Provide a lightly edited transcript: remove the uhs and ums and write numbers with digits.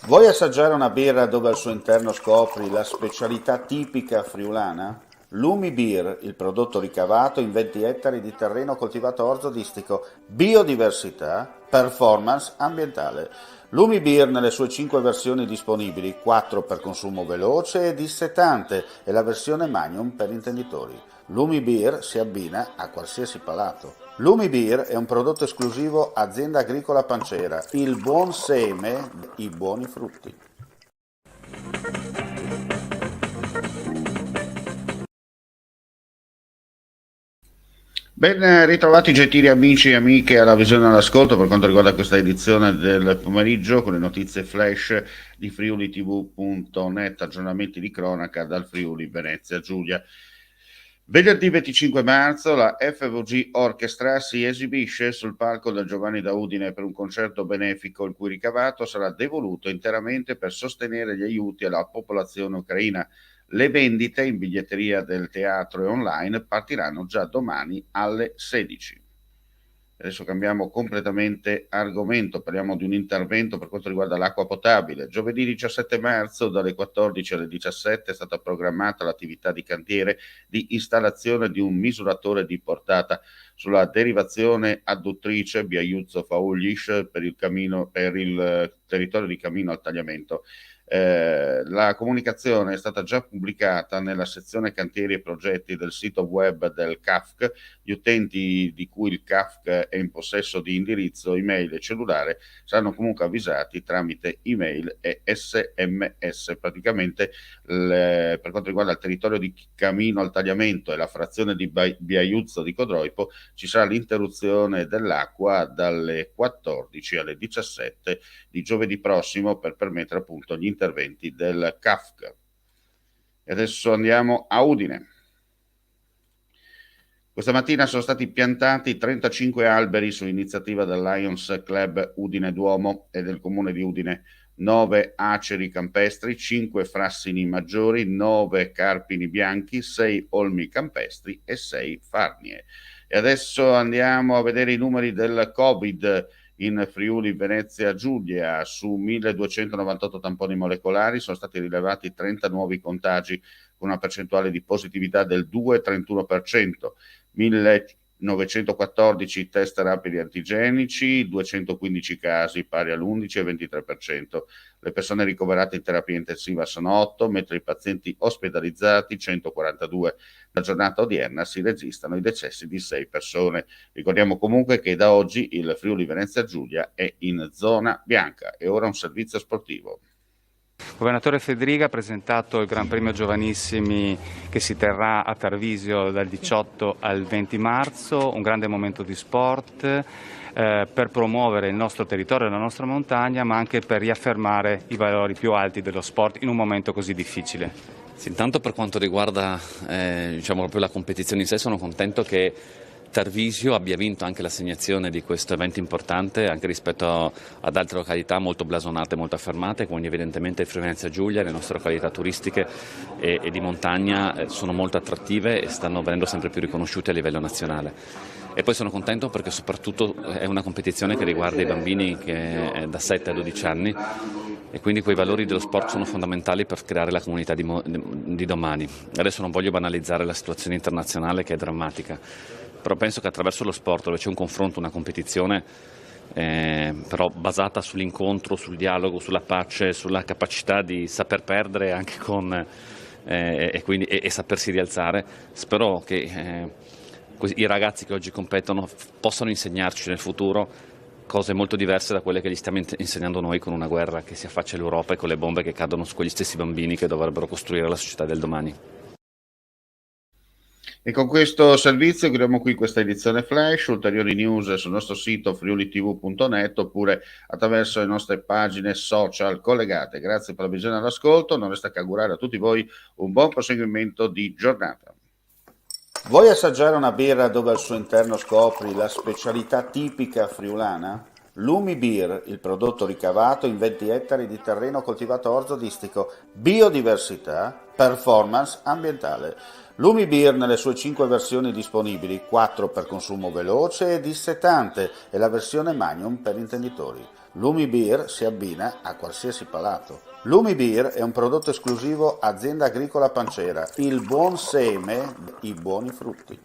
Vuoi assaggiare una birra dove al suo interno scopri la specialità tipica friulana? Lumi Beer, il prodotto ricavato in 20 ettari di terreno coltivato orzodistico, biodiversità, performance ambientale. Lumi Beer nelle sue 5 versioni disponibili, 4 per consumo veloce e dissetante e la versione Magnum per intenditori. Lumi Beer si abbina a qualsiasi palato. Lumi Beer è un prodotto esclusivo Azienda Agricola Pancera, il buon seme, i buoni frutti. Ben ritrovati gentili amici e amiche alla visione e all'ascolto per quanto riguarda questa edizione del pomeriggio con le notizie flash di friulitv.net, aggiornamenti di cronaca dal Friuli Venezia Giulia. Venerdì 25 marzo la FVG Orchestra si esibisce sul palco del Giovanni da Udine per un concerto benefico il cui ricavato sarà devoluto interamente per sostenere gli aiuti alla popolazione ucraina. Le vendite in biglietteria del teatro e online partiranno già domani alle 16. Adesso cambiamo completamente argomento, parliamo di un intervento per quanto riguarda l'acqua potabile. Giovedì 17 marzo dalle 14 alle 17 è stata programmata l'attività di cantiere di installazione di un misuratore di portata sulla derivazione adduttrice Biaiuzzo Faulish per il territorio di Camino al Tagliamento. La comunicazione è stata già pubblicata nella sezione cantieri e progetti del sito web del CAFC. Gli utenti di cui il CAFC è in possesso di indirizzo email e cellulare saranno comunque avvisati tramite email e SMS. Praticamente per quanto riguarda il territorio di Camino al Tagliamento e la frazione di Biaiuzzo di Codroipo ci sarà l'interruzione dell'acqua dalle 14 alle 17 di giovedì prossimo per permettere appunto gli interventi del CAFC. E adesso andiamo a Udine. Questa mattina sono stati piantati 35 alberi su iniziativa del Lions Club Udine Duomo e del comune di Udine, 9 aceri campestri, 5 frassini maggiori, 9 carpini bianchi, 6 olmi campestri e 6 farnie. E adesso andiamo a vedere i numeri del Covid in Friuli Venezia Giulia. Su 1298 tamponi molecolari sono stati rilevati 30 nuovi contagi con una percentuale di positività del 2,31%, 1914 test rapidi antigenici, 215 casi pari all'11,23%. Le persone ricoverate in terapia intensiva sono 8, mentre i pazienti ospedalizzati 142. La giornata odierna si registrano i decessi di 6 persone. Ricordiamo comunque che da oggi il Friuli Venezia Giulia è in zona bianca. E ora un servizio sportivo. Il governatore Fedriga ha presentato il Gran Premio Giovanissimi che si terrà a Tarvisio dal 18 al 20 marzo, un grande momento di sport per promuovere il nostro territorio e la nostra montagna, ma anche per riaffermare i valori più alti dello sport in un momento così difficile. Sì, intanto per quanto riguarda diciamo proprio la competizione in sé, sono contento che Tarvisio abbia vinto anche l'assegnazione di questo evento importante anche rispetto ad altre località molto blasonate, molto affermate, quindi evidentemente il Friuli Venezia Giulia, le nostre località turistiche e di montagna sono molto attrattive e stanno venendo sempre più riconosciute a livello nazionale. E poi sono contento perché soprattutto è una competizione che riguarda i bambini da 7 a 12 anni e quindi quei valori dello sport sono fondamentali per creare la comunità di domani. Adesso non voglio banalizzare la situazione internazionale che è drammatica, però penso che attraverso lo sport, dove c'è un confronto, una competizione, però basata sull'incontro, sul dialogo, sulla pace, sulla capacità di saper perdere anche e sapersi rialzare, spero che i ragazzi che oggi competono possano insegnarci nel futuro cose molto diverse da quelle che gli stiamo insegnando noi con una guerra che si affaccia all'Europa e con le bombe che cadono su quegli stessi bambini che dovrebbero costruire la società del domani. E con questo servizio chiudiamo qui questa edizione flash. Ulteriori news sul nostro sito friulitv.net oppure attraverso le nostre pagine social collegate. Grazie per la visione e l'ascolto, non resta che augurare a tutti voi un buon proseguimento di giornata. Vuoi assaggiare una birra dove al suo interno scopri la specialità tipica friulana? Lumi Beer, il prodotto ricavato in 20 ettari di terreno coltivato orzodistico, biodiversità, performance ambientale. Lumi Beer nelle sue 5 versioni disponibili, 4 per consumo veloce e dissetante e la versione Magnum per intenditori. Lumi Beer si abbina a qualsiasi palato. Lumi Beer è un prodotto esclusivo Azienda Agricola Pancera, il buon seme, i buoni frutti.